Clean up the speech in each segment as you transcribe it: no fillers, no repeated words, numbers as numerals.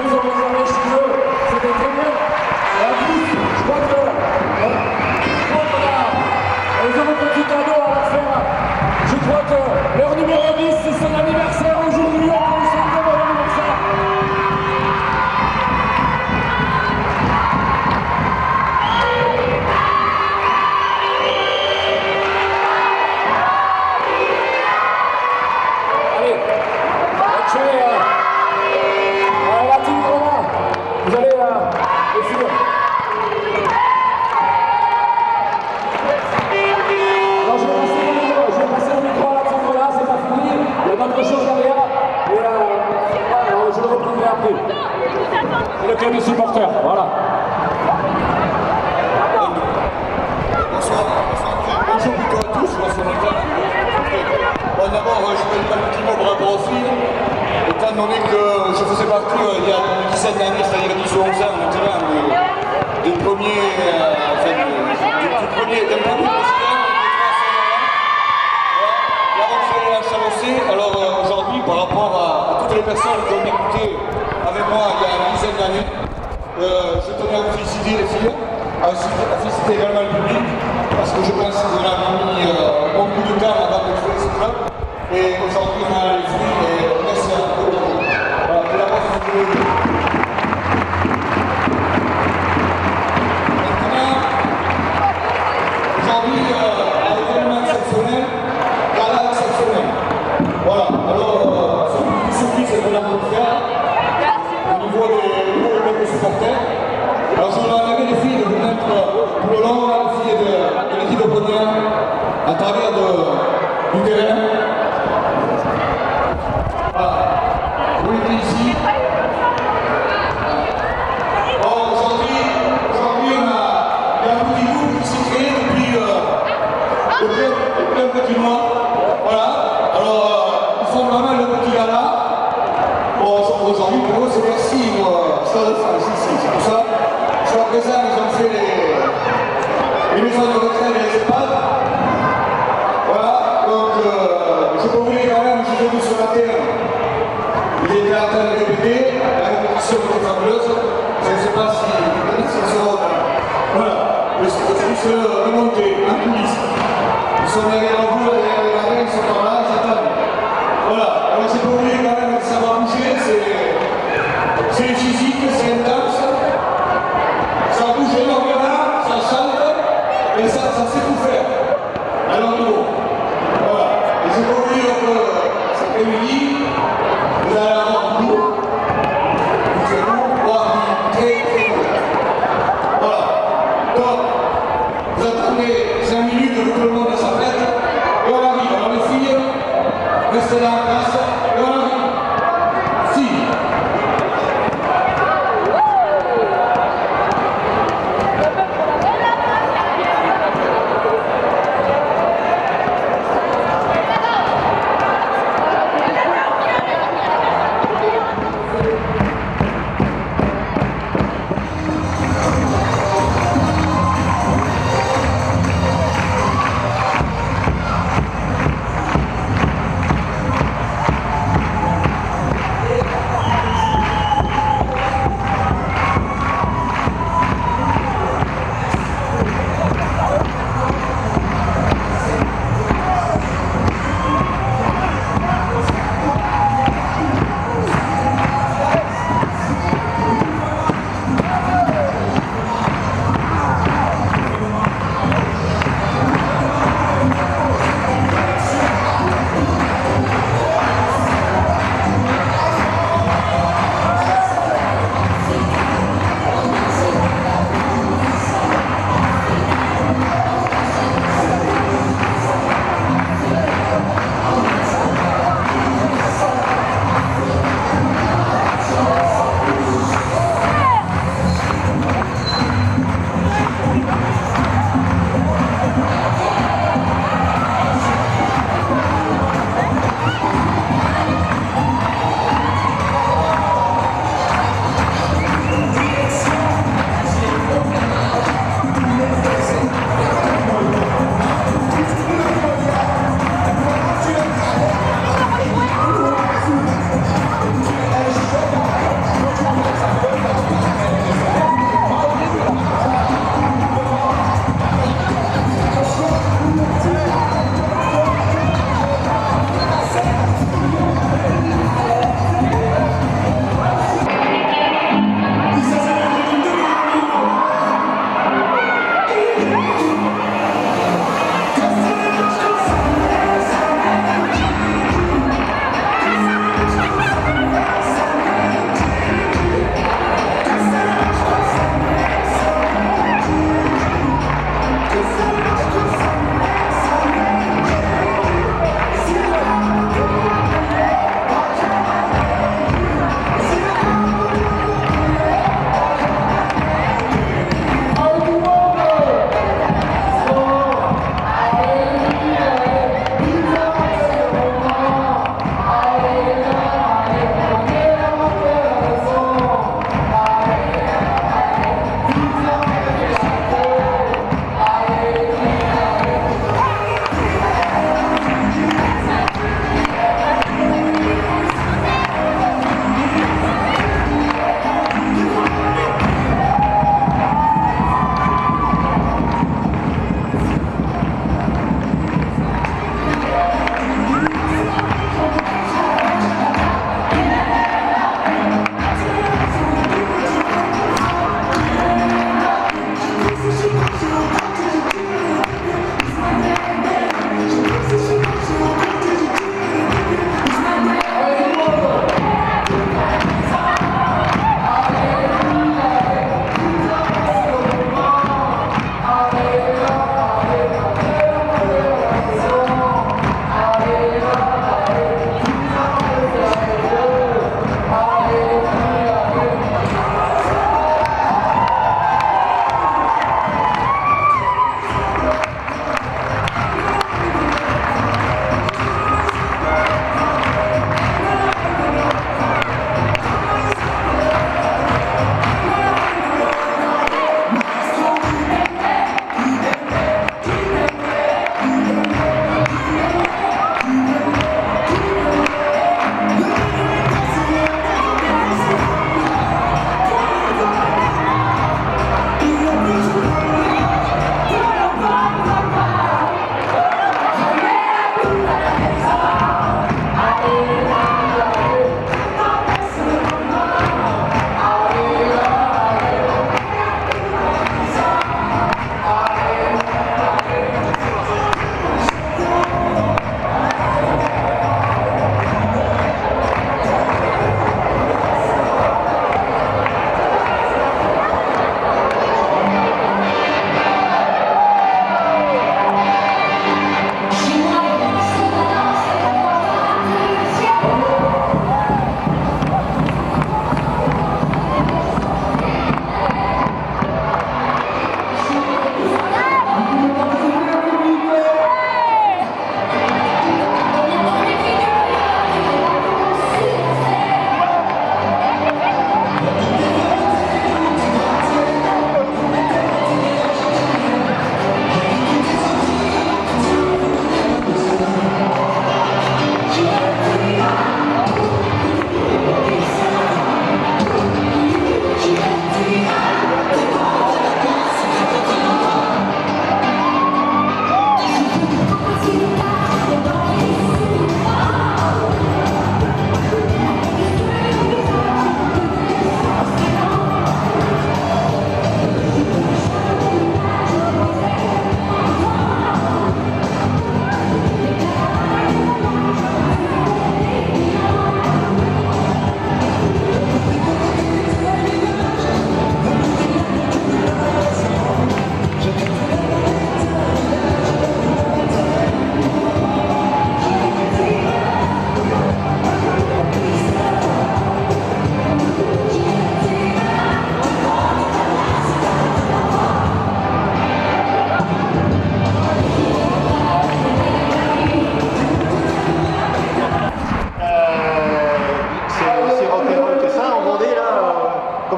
nous ont réservé chez eux, c'était très bien. Et en plus, je crois qu'on a, ils ont un petit cadeau à leur faire. Je crois que leur numéro 10, c'est son anniversaire aujourd'hui, on peut lui souhaiter bon anniversaire. Allez, la team Romain, vous allez les filles. Alors je vais passer le micro à la team là, c'est pas fini, il y a d'autres choses derrière, et je le reprendrai après. Et le club des supporters, voilà. Bonsoir plutôt à tous, bonsoir à tous. Bon, d'abord, je vais faire un petit mot par rapport aux filles, étant donné que je faisais partie il y a une dizaine d'années, c'est-à-dire 10 ou 11 ans maintenant, d'un premier président la rentrée à Chalossé. Alors aujourd'hui, par rapport à toutes les personnes qui ont écouté avec moi il y a une dizaine d'années, je tenais à vous féliciter les filles, à féliciter également le public, parce que je pense que vous avez mis beaucoup de temps avant de créer ce club. Et aujourd'hui, on a les fruits et merci à vous de la bosse que vous voulez. Maintenant, aujourd'hui, un événement exceptionnel, gala exceptionnel. Voilà, alors, c'est une petite surprise qu'on a pu faire au niveau des supporters. Alors, je voudrais demander les filles de vous mettre pour le long, les filles de l'équipe de Bonnière, à travers du terrain. Vous l'étiez ici. Aujourd'hui, il y a un petit groupe qui s'est créé depuis un petit mois. Voilà. Alors, ils font vraiment le petit gala. Bon, aujourd'hui, pour eux, c'est merci. Stade de France, ici. C'est pour ça. Jusqu'à présent, ils ont fait les maisons de retraite et les EHPAD. Voilà. Donc, je peux vous dire quand même, je l'ai vu sur la terre. Il était en train de répéter, la répétition était fabuleuse. Je ne sais pas si sera. Voilà, le service remonté, en coulisses. Ils sont derrière vous, derrière les gradins, ils sont par là, ils attendent. Voilà, alors c'est pas oublier quand même que ça va bouger, c'est physique, c'est intense. Ça bouge énormément, ça chante, et ça sait tout faire. Alors nouveau. Voilà, et c'est pas oublier que cet après-midi, vous allez avoir du lourd, voire du très très lourd. Voilà. Donc, vous attendez 5 minutes que tout le monde s'arrête, et on arrive. Alors les filles, restez là en place, et on arrive. Filles.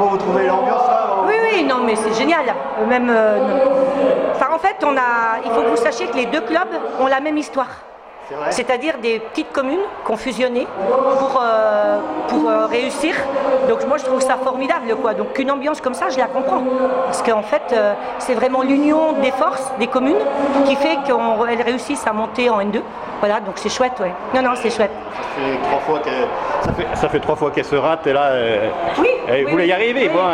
Comment vous trouvez l'ambiance là? Oui, oui, non, mais c'est génial. Même, enfin, en fait, il faut que vous sachiez que les deux clubs ont la même histoire. C'est-à-dire des petites communes qu'on fusionnait pour réussir. Donc moi je trouve ça formidable quoi. Donc une ambiance comme ça je la comprends. Parce qu'en fait c'est vraiment l'union des forces des communes qui fait qu'elles réussissent à monter en N2. Voilà, donc c'est chouette, ouais. Non, non, c'est chouette. Ça fait 3 fois qu'elle se rate et là, oui, vous voulez y arriver. Oui. Bon,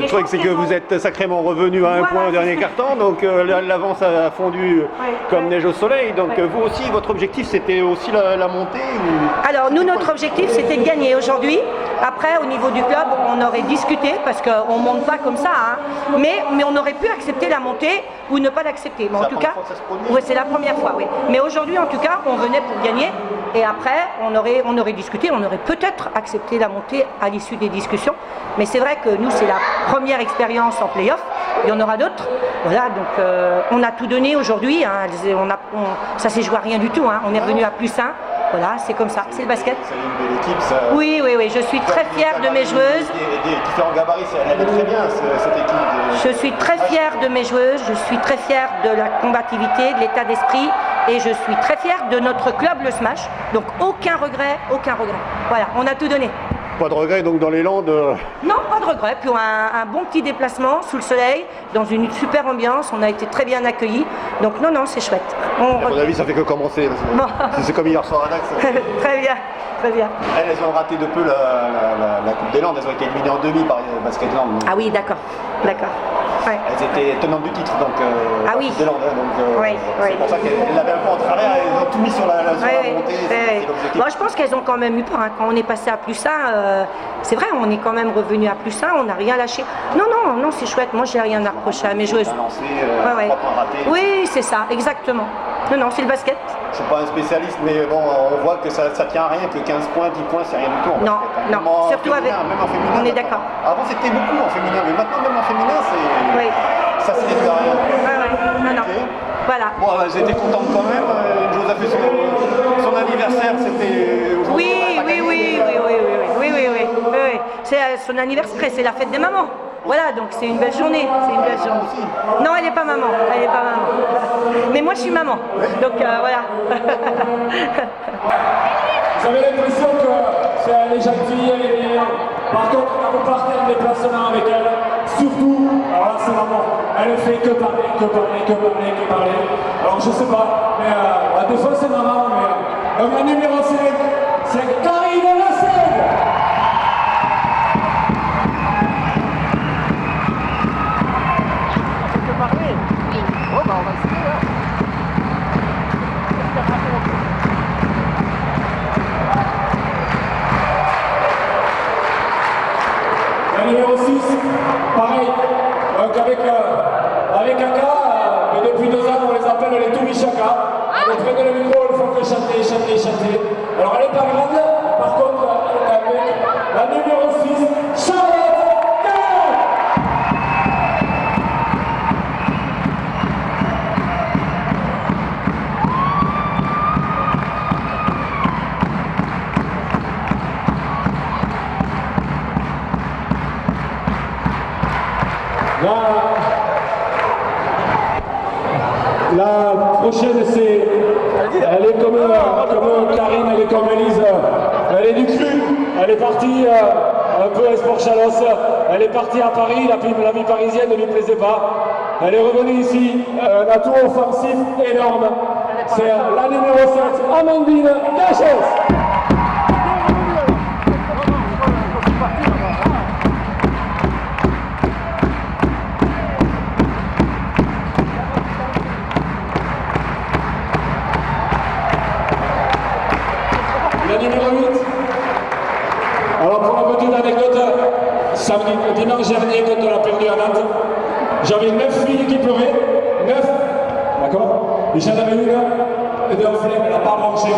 le truc c'est que vous êtes sacrément revenu à un point au dernier quart-temps, donc l'avance a fondu comme neige au soleil. Donc vous aussi, votre objectif c'était aussi la montée ou... Alors nous, notre objectif c'était de gagner aujourd'hui. Après, au niveau du club, on aurait discuté parce qu'on ne monte pas comme ça, hein. Mais on aurait pu accepter la montée ou ne pas l'accepter. Mais en tout cas, oui, c'est la première fois, oui. Mais aujourd'hui, en tout cas, on venait pour gagner. Et après, on aurait discuté, on aurait peut-être accepté la montée à l'issue des discussions. Mais c'est vrai que nous, c'est la première expérience en play-off. Il y en aura d'autres. Voilà, donc on a tout donné aujourd'hui. Hein. Ça s'est joué à rien du tout. Hein. On est revenu à +1. Voilà, c'est comme ça, c'est le basket. C'est une belle équipe, ça. Oui, oui, oui, je suis très fière de mes joueuses. Des différents gabarits, elle est très bien cette équipe. Je suis très fière de mes joueuses, je suis très fière de la combativité, de l'état d'esprit et je suis très fière de notre club, le Smash. Donc aucun regret, aucun regret. Voilà, on a tout donné. Pas de regret donc dans les Landes? Non, pas de regret. Puis un bon petit déplacement sous le soleil, dans une super ambiance. On a été très bien accueillis. Donc non, non, c'est chouette. À mon avis, ça fait que commencer. C'est comme hier soir à Dax. Très bien, très bien. Elles ont raté de peu la Coupe des Landes. Elles ont été éliminées en demi par Basketland. Ah oui, d'accord, d'accord. Ouais. Elles étaient tenantes du titre, donc ah oui. Coupe des Landes. Donc c'est pour ça qu'elles l'avaient un peu en travers. Elles ont tout mis sur la montée. C'est l'objectif. Bon, je pense qu'elles ont quand même eu peur. Hein. Quand on est passé à +1, c'est vrai, on est quand même revenu à +1. On n'a rien lâché. Non, non, non, c'est chouette. Moi, j'ai rien à reprocher à mes joueuses. Lancé, 3 points ratés. Oui, c'est ça, exactement. Non, non, c'est le basket. Je suis pas un spécialiste, mais bon, on voit que ça tient à rien, que 15 points, 10 points, c'est rien du tout. Non, basket, hein. non, surtout féminin, avec. Même en féminin, on est d'accord. Avant, c'était beaucoup en féminin, mais maintenant, même en féminin, c'est. Oui. Ça se réduit à rien. Non, non. Okay. Voilà. Bon, j'étais contente quand même. Jose a fait son anniversaire, c'était aujourd'hui. Oui. C'est son anniversaire, c'est la fête des mamans. Voilà, donc c'est une belle journée. C'est une belle journée. Non, elle n'est pas maman. Elle n'est pas maman. Mais moi, je suis maman. Donc voilà. Vous avez l'impression que elle est gentille, elle est bien. Par contre, quand vous partez en déplacement avec elle, surtout, alors là c'est maman, elle ne fait que parler. Alors je sais pas, mais des fois c'est maman, mais donc la numéro 5, c'est Karine Lassègue. La numéro 6, pareil, donc avec Aka, mais depuis 2 ans on les appelle les Toubichaka. Ils prennent le micro, ils font que chanter. Alors elle n'est pas grande, par contre elle est avec la numéro 6, Charlotte Caron. La prochaine, elle est comme Karine, elle est comme Elise, elle est du cru, elle est partie un peu à Sport Chalos, elle est partie à Paris, la vie parisienne ne lui plaisait pas, elle est revenue ici, un atout offensif énorme, c'est la numéro 7, Amandine Gachos. La numéro 8. Alors pour la petite anecdote, dimanche dernier quand on a perdu à Nantes, j'avais 9 filles qui pleuraient, 9, d'accord? Et j'en avais une de flemme, elle n'a pas branché.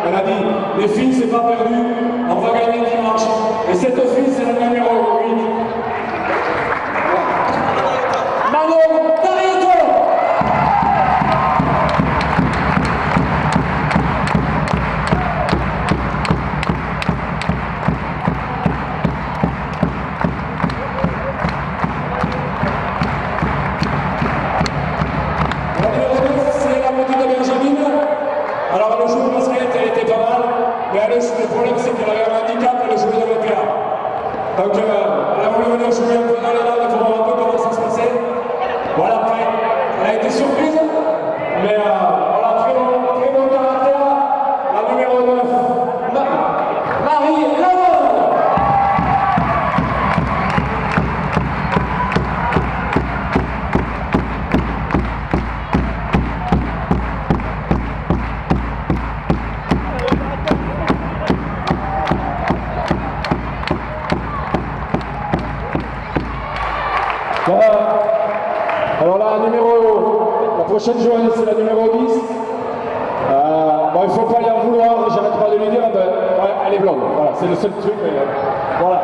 Elle a dit, les filles c'est pas perdu, on va gagner dimanche. Et cette fille c'est la numéro 8. Manon Tarieto. Alors là, la prochaine joueuse, c'est la numéro 10. Bon, il ne faut pas y en vouloir, j'arrête pas de lui dire, ouais, elle est blonde, voilà, c'est le seul truc, mais voilà.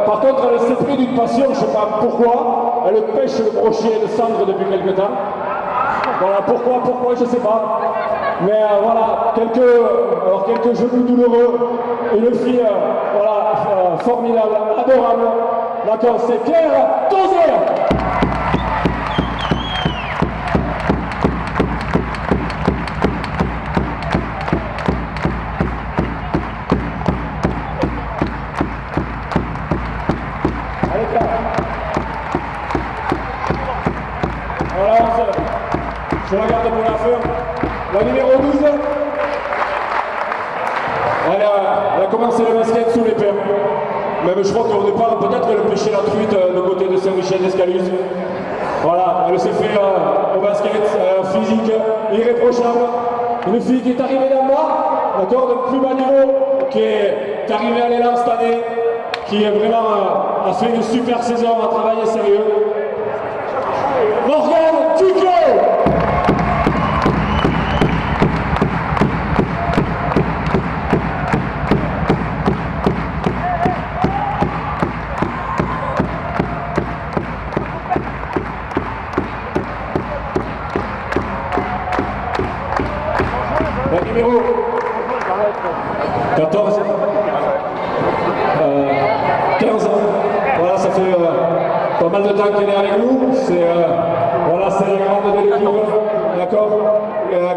Par contre, elle s'est pris d'une passion, je ne sais pas pourquoi, elle pêche le brochet de cendre depuis quelque temps. Voilà, pourquoi, je ne sais pas. Mais voilà, quelques genoux douloureux, une fille, voilà, formidable, adorable. D'accord, c'est Claire Tozer. Voilà, je regarde pour la fin. La numéro 12, elle a commencé le basket sous les pères. Même je crois qu'au départ, peut-être elle pêchait la truite de côté de Saint-Michel-d'Escalus. Voilà, elle s'est fait au basket, physique, irréprochable. Une fille qui est arrivée d'en bas, d'accord, de plus bas niveau, qui est arrivée à l'élan cette année, qui est vraiment a fait une super saison, a travaillé sérieux. Morgane Tuclo. La numéro 14, 15 ans. Voilà, ça fait pas mal de temps qu'elle est avec nous. Voilà, c'est la grande de l'équipe, d'accord,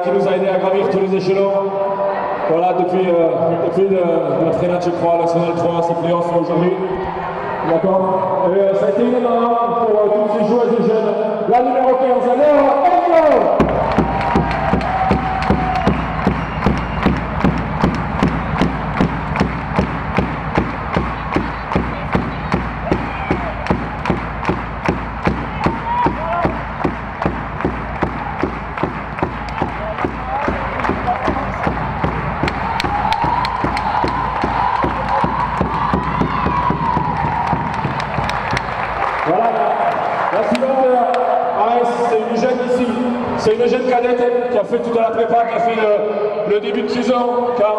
qui nous a aidé à gravir tous les échelons. Voilà, depuis la Trénat, je crois, la National 3, c'est playoff aujourd'hui. D'accord. Ça a été une main pour tous ces joueurs et jeunes. La numéro 15, alors, Enyo. Voilà, la suivante, pareil, c'est une jeune ici, c'est une jeune cadette qui a fait toute la prépa, qui a fait le début de saison, car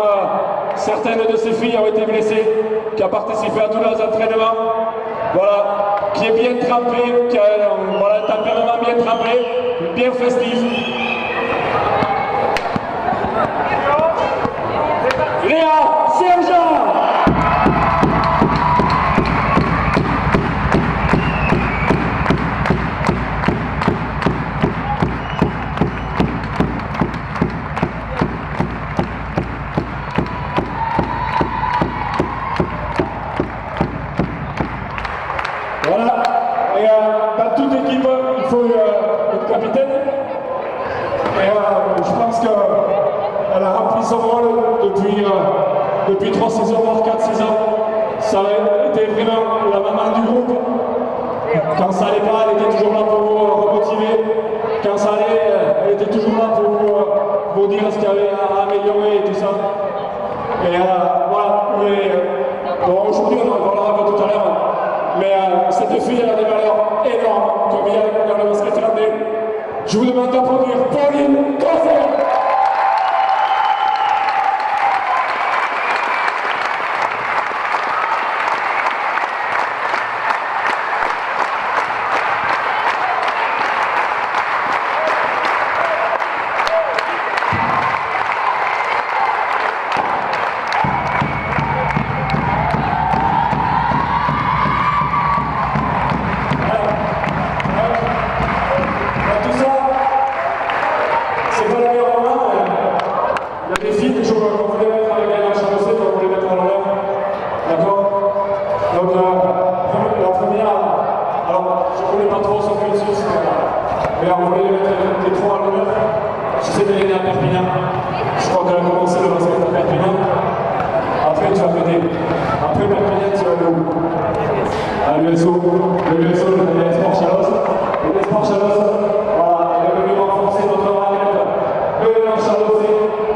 certaines de ses filles ont été blessées, qui a participé à tous les entraînements, voilà, qui est bien trempée, qui a un tempérament bien trempé, bien festif. Léa Sergent. Voilà, et dans toute équipe, il faut une capitaine. Et je pense qu'elle a rempli son rôle depuis 3 saisons, voire 4 saisons. Ça a été vraiment la maman du groupe. Quand ça allait pas, elle était toujours là pour vous remotiver. Quand ça allait, elle était toujours là pour vous dire ce qu'il y avait à améliorer et tout ça. Et voilà, bon, aujourd'hui on en parlera un peu tout à l'heure. Mais cette fille, elle a des valeurs énormes, comme il y a dans le basket irlandais. Je vous demande d'applaudir Pauline Kozer. Tout ça, c'est pas le meilleur moment, mais il y a des filles que je voulais mettre avec elle en chalossée, qu'on voulait mettre à l'envers. D'accord. Donc, la première, alors je ne connais pas trop son cursus, mais on voulait les mettre les 3 à l'honneur. J'essaie de l'aider à Perpignan. Je crois qu'elle a commencé le basket à Perpignan. Après, tu vas m'aider. Après Perpignan, tu vas aller où? À l'USO. L'USO, le Sport Chalosse. Le Sport Chalosse. Voilà, elle est venue renforcer notre raquette. Le mélange chalossé.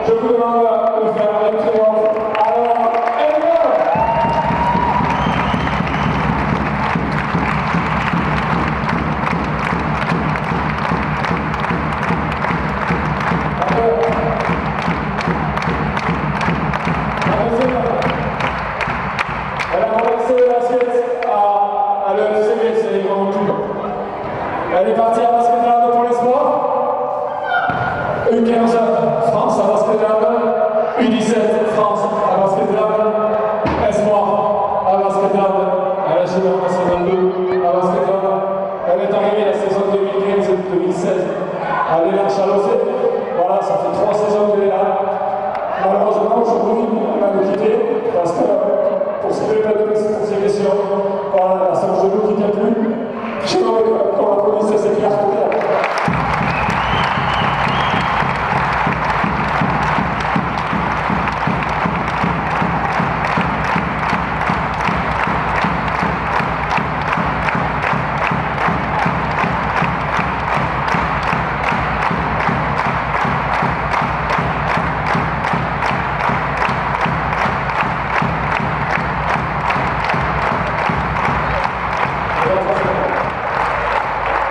Je vous demande de faire un triomphe. Alors, Enyo. champion la saison 2 à Basket-Ball. Elle est arrivée la saison 2015-2016 à l'élan Chalossé. Voilà, ça fait 3 saisons qu'elle est là. Malheureusement, aujourd'hui, elle va nous quitter parce que pour ces questions, voilà, son genou qui ne tient plus. Je crois que quand la police s'est fait retrouver.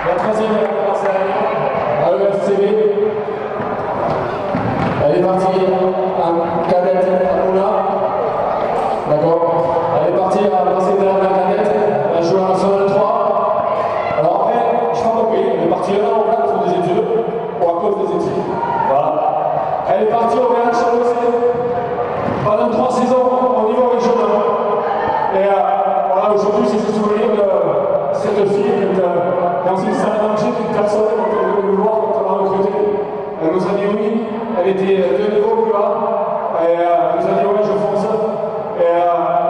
La troisième, à l'EFCB. Elle est partie en cadette à Mouna. D'accord. Elle est partie à Barcelone en cadette. Elle a joué en National 3. Alors après, je n'ai pas compris. Elle est partie là en cadette pour des études. Ou à cause des études. Voilà. Elle est partie au Real Chalossé pendant 3 saisons au niveau régional. Et voilà, aujourd'hui, c'est ce souvenir de cette fille dans une salle d'entrée qu'une personne, quand elle est venue nous voir, quand on l'a recrutée, elle nous a dit oui, elle était 2 niveaux plus bas, et elle nous a dit ouais, je fonce. Et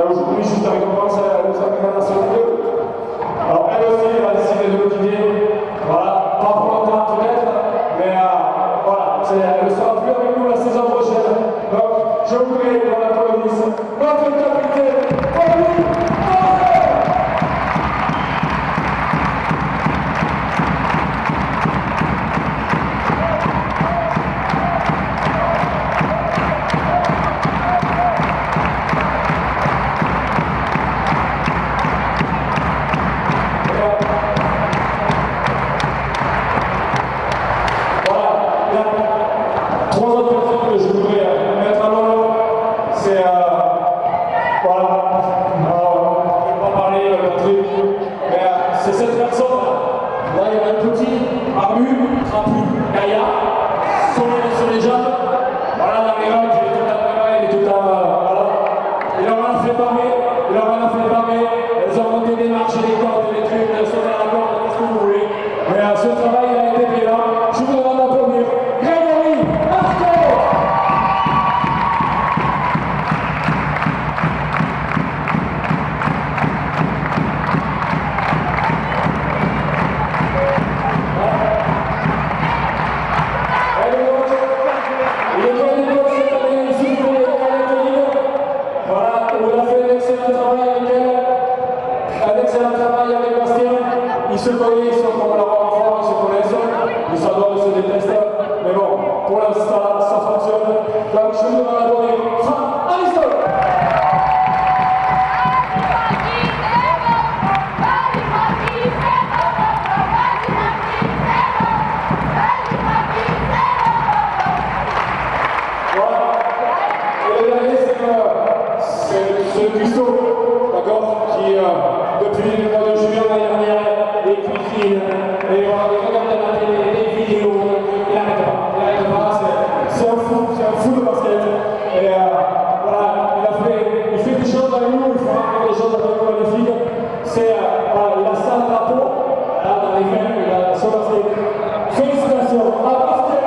aujourd'hui, juste la récompense, elle nous a mis dans la salle 2. Alors elle aussi, elle a décidé de nous quitter, voilà, pas pour longtemps peut-être, mais voilà, elle ne sera plus avec nous la saison prochaine. Donc, je voudrais, dans la police, notre capitaine, Pauline Marcel. C'est cette personne, là il y a un petit armu, trapu, gaillard, sur les jambes, voilà dans les rangs, il est tout il est tout voilà. Il leur en a fait parler, elles ont monté des marches, des cordes, des trucs, sauter à la corde, tout ce que vous voulez. Mais ce travail il a été fait là, je vous demande d'applaudir Grégory Marco. Ils se connaissent, ils sont comme leur enfant, ils se connaissent, ils s'adorent, ils se détestent. Mais bon, pour l'instant, ça fonctionne. Donc je vous demande à donner Franck Aristote. Voilà. Et le dernier, c'est le cuistot, d'accord, qui depuis le mois de juillet l'année dernière, les cuisines, et voilà, il regarde la télé, les vidéos, il n'arrête pas, c'est un fou de basket. Et voilà, il fait des choses avec nous, il fait des choses avec nous magnifiques. C'est, voilà, il a ça dans la peau, là, dans les veines, il a son basket. Félicitations à Basket.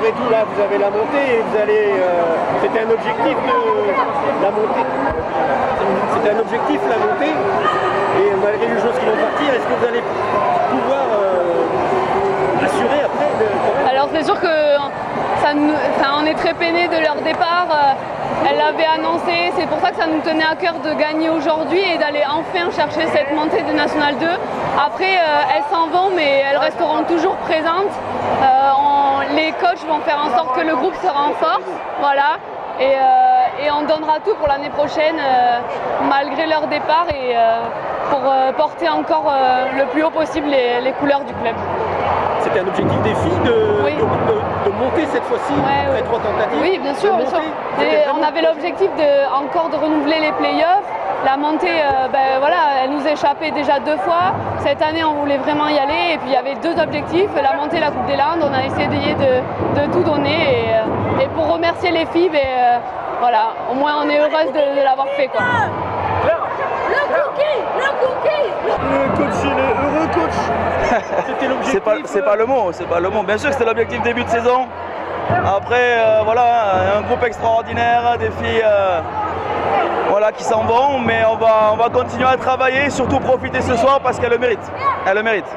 malgré tout, là, vous avez la montée et vous allez... c'était un objectif de la montée. C'était un objectif, la montée. Et malgré les choses qui vont partir, est-ce que vous allez pouvoir assurer après Alors c'est sûr que on est très peinés de leur départ. Elle l'avait annoncé, c'est pour ça que ça nous tenait à cœur de gagner aujourd'hui et d'aller enfin chercher cette montée de National 2. Après, elles s'en vont, mais elles resteront toujours présentes. Les coachs vont faire en sorte que le groupe se renforce, voilà. Et on donnera tout pour l'année prochaine, malgré leur départ, et pour porter encore le plus haut possible les couleurs du club. C'était un objectif des filles de monter cette fois-ci après 3 tentatives. Oui, bien sûr, bien sûr. Et on avait l'objectif encore de renouveler les playoffs. La montée, elle nous échappait déjà 2 fois. Cette année, on voulait vraiment y aller. Et puis il y avait 2 objectifs, la montée et la Coupe des Landes. On a essayé de tout donner. Et pour remercier les filles, voilà, au moins on est heureuse de l'avoir fait, quoi. Le coach, il est heureux, coach. C'était l'objectif. C'est pas le mot. Bien sûr que c'était l'objectif début de saison. Après, un groupe extraordinaire, des filles qui s'en vont, mais on va continuer à travailler, surtout profiter ce soir parce qu'elle le mérite. Elle le mérite.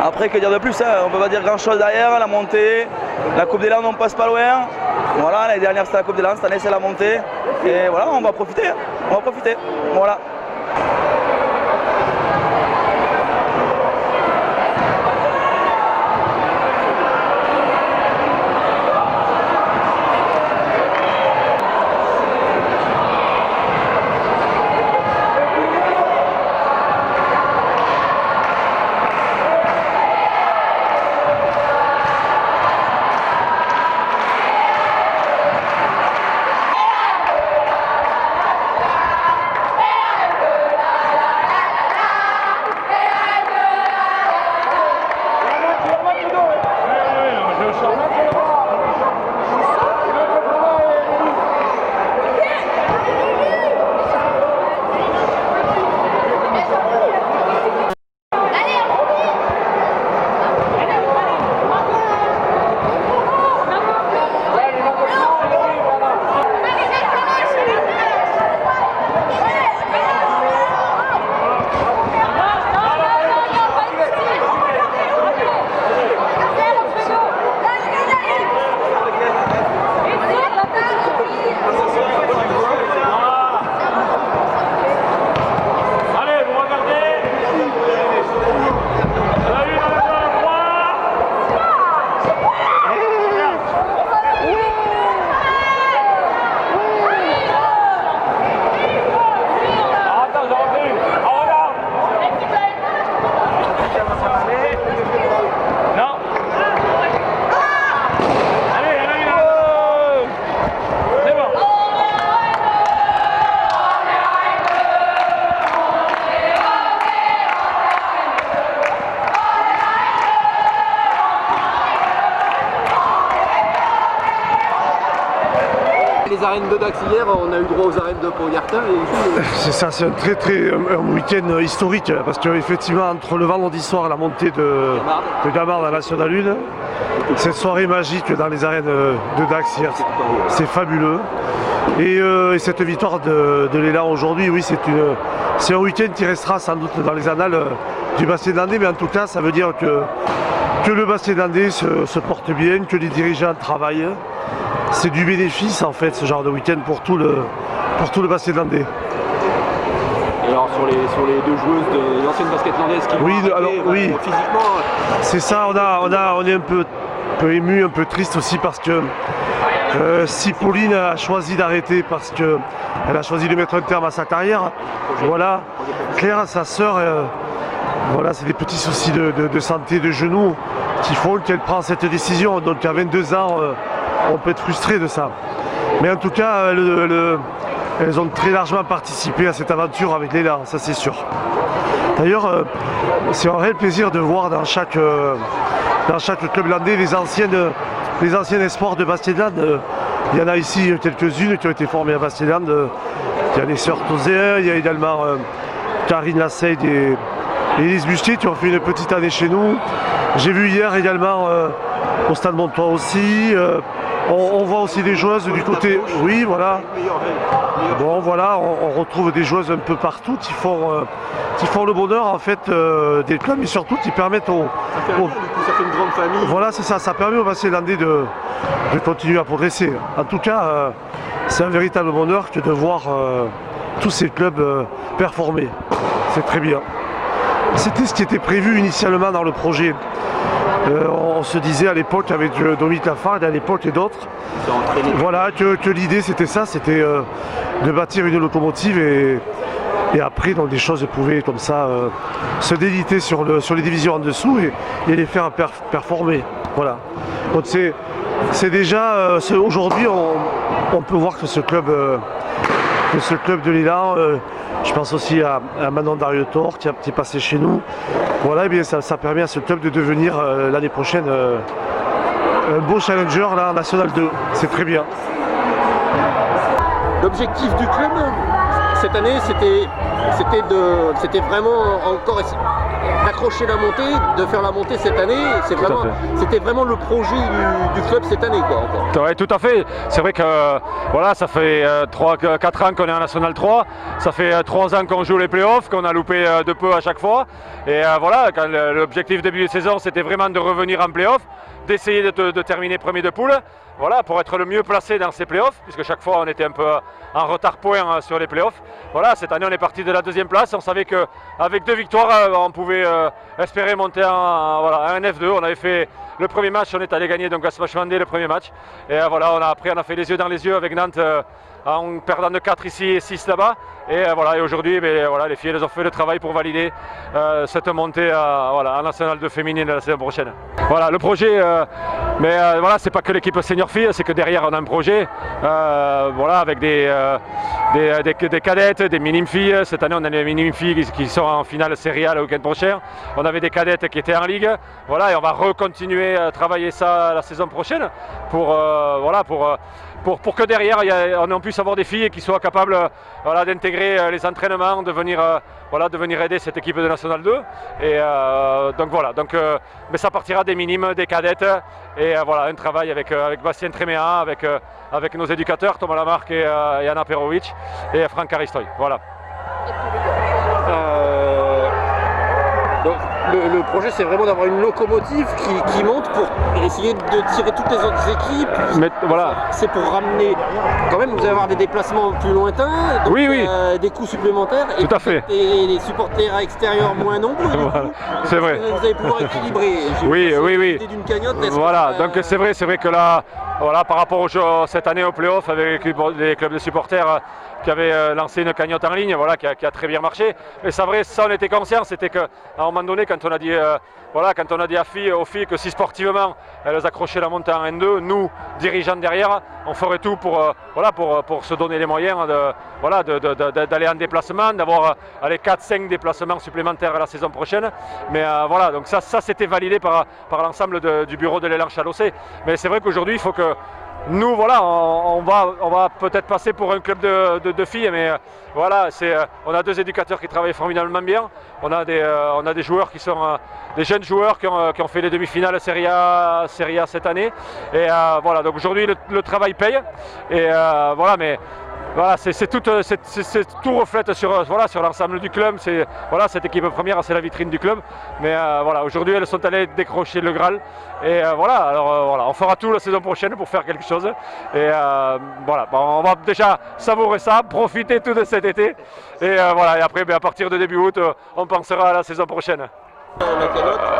Après, que dire de plus, on ne peut pas dire grand chose derrière, la montée, la Coupe des Landes, on passe pas loin. Voilà, l'année dernière c'était la Coupe des Landes, cette année c'est la montée. Et voilà, on va profiter. Voilà. Les arènes de Dax hier, on a eu droit aux arènes de Pau-Gartin. C'est ça, c'est un week-end historique parce qu'effectivement entre le vendredi soir et la montée de Gamard à la National 1, cette soirée magique dans les arènes de Dax hier, c'est fabuleux. Et cette victoire de l'élan aujourd'hui, oui, c'est un week-end qui restera sans doute dans les annales du basket landais, mais en tout cas ça veut dire que le basket landais se porte bien, que les dirigeants travaillent. C'est du bénéfice en fait ce genre de week-end pour tout le basket landais. Et alors sur les 2 joueuses de l'ancienne basket landaise qui oui, physiquement. C'est ça, on est un peu ému, un peu triste aussi parce que si Pauline a choisi d'arrêter parce qu'elle a choisi de mettre un terme à sa carrière, voilà, Claire, sa sœur, voilà, c'est des petits soucis de santé de genoux qui font qu'elle prend cette décision. Donc à 22 ans, on peut être frustré de ça. Mais en tout cas, elles ont très largement participé à cette aventure avec l'élan, ça c'est sûr. D'ailleurs, c'est un réel plaisir de voir dans chaque club landais les anciens espoirs de Basket-Land. Il y en a ici quelques-unes qui ont été formées à Basket-Land. Il y a les sœurs Tozéen, il y a également Karine Lasseille et Élise Bustier qui ont fait une petite année chez nous. J'ai vu hier également au Stade Montois aussi. On voit aussi des joueuses du côté. Oui, voilà. Bon, voilà, on retrouve des joueuses un peu partout qui font le bonheur en fait des clubs, mais surtout qui permettent Ça fait une grande famille. Voilà, c'est ça. Ça permet aux Bassin Landais de continuer à progresser. En tout cas, c'est un véritable bonheur que de voir tous ces clubs performer. C'est très bien. C'était ce qui était prévu initialement dans le projet. On se disait à l'époque avec Dominique Lafargue, à l'époque et d'autres, voilà, que l'idée c'était ça, c'était de bâtir une locomotive et après donc, des choses pouvaient comme ça se déliter sur les divisions en dessous et les faire performer. Voilà. Donc c'est déjà aujourd'hui on peut voir que ce club de Lille, je pense aussi à Manon Darietor qui est passé chez nous. Voilà, et bien ça permet à ce club de devenir l'année prochaine un beau challenger là, en National 2. C'est très bien. L'objectif du club cette année, c'était vraiment encore d'accrocher la montée, de faire la montée cette année. C'était vraiment le projet du club cette année, quoi. Encore. Ouais, tout à fait. C'est vrai que voilà, ça fait 4 ans qu'on est en National 3. Ça fait 3 ans qu'on joue les playoffs, qu'on a loupé de peu à chaque fois. Et voilà, quand l'objectif début de saison, c'était vraiment de revenir en playoffs, d'essayer de terminer premier de poule. Voilà, pour être le mieux placé dans ces playoffs, puisque chaque fois on était un peu en retard point sur les playoffs. Voilà, cette année on est parti de la 2e place. On savait qu'avec 2 victoires, on pouvait espérer monter à un F2. On avait fait le premier match, on est allé gagner donc à Smash Vendée le premier match. Et voilà, après on a fait les yeux dans les yeux avec Nantes en perdant de 4 ici et 6 là-bas. Et voilà, et aujourd'hui, voilà, les filles elles ont fait le travail pour valider cette montée en National 2 féminine la saison prochaine. Voilà, le projet, voilà, c'est pas que l'équipe senior filles, c'est que derrière on a un projet, voilà, avec des cadettes, des minimes filles. Cette année on a des minimes filles qui sont en finale Serie A le week-end prochain. On avait des cadettes qui étaient en ligue, voilà, et on va recontinuer à travailler ça la saison prochaine pour que derrière on puisse avoir des filles qui soient capables voilà, d'intégrer les entraînements, de venir aider cette équipe de National 2. Et donc voilà, mais ça partira des minimes, des cadettes, et voilà, un travail avec Bastien Tréméa, avec nos éducateurs, Thomas Lamarck et Yana Perovic et Franck Aristoy. Voilà. Donc, le projet, c'est vraiment d'avoir une locomotive qui monte pour essayer de tirer toutes les autres équipes. Mais, voilà. C'est pour ramener. Quand même, vous allez avoir des déplacements plus lointains, donc, oui. Des coûts supplémentaires. Et tout à fait. Et les supporters extérieurs moins nombreux. Voilà. C'est vrai. Vous allez pouvoir équilibrer. Oui. D'une cagnotte. Voilà, donc c'est vrai que là, voilà, par rapport cette année au play-off avec les clubs de supporters qui avaient lancé une cagnotte en ligne, voilà, qui a très bien marché. Mais c'est vrai, ça on était conscient, c'était qu'à un moment donné, quand on a dit aux filles que si sportivement elles accrochaient la montée en N2, nous, dirigeants derrière, on ferait tout pour se donner les moyens d'aller en déplacement, d'avoir 4-5 déplacements supplémentaires la saison prochaine. Mais voilà, donc ça c'était validé par l'ensemble du bureau de l'élan Chalossé. Mais c'est vrai qu'aujourd'hui, il faut que nous, voilà, on va peut-être passer pour un club de filles, mais voilà, on a 2 éducateurs qui travaillent formidablement bien. On a des joueurs qui sont des jeunes joueurs qui ont fait les demi-finales Serie A cette année. Et voilà, donc aujourd'hui le travail paye. Et voilà, mais voilà, tout reflète sur l'ensemble du club. Cette équipe première, c'est la vitrine du club. Mais voilà, aujourd'hui, elles sont allées décrocher le Graal. Et voilà, on fera tout la saison prochaine pour faire quelque chose. Et voilà, on va déjà savourer ça, profiter tout de cet été. Et voilà, et après, à partir de début août, on pensera à la saison prochaine.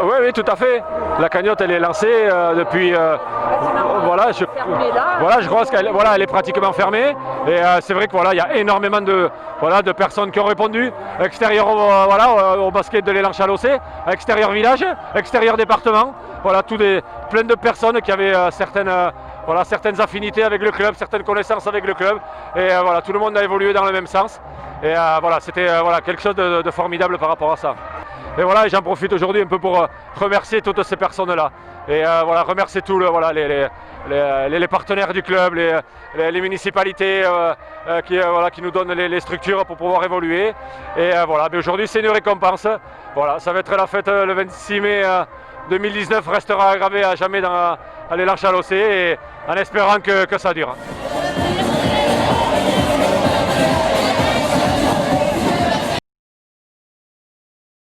Oui, tout à fait. La cagnotte, elle est lancée depuis. Je crois qu'elle est pratiquement fermée. Et c'est vrai que il y a énormément de personnes qui ont répondu. Extérieur, au basket de l'élan Chalossé, extérieur village, extérieur département. Voilà, plein de personnes qui avaient certaines affinités avec le club, certaines connaissances avec le club. Et voilà, tout le monde a évolué dans le même sens. Et voilà, c'était quelque chose de formidable par rapport à ça. Et voilà, j'en profite aujourd'hui un peu pour remercier toutes ces personnes-là. Et voilà, remercier tous les partenaires du club, les municipalités qui nous donnent les structures pour pouvoir évoluer. Et voilà, mais aujourd'hui c'est une récompense. Voilà, ça va être la fête le 26 mai 2019 restera gravé à jamais dans les Larches à l'Océ, et en espérant que ça dure.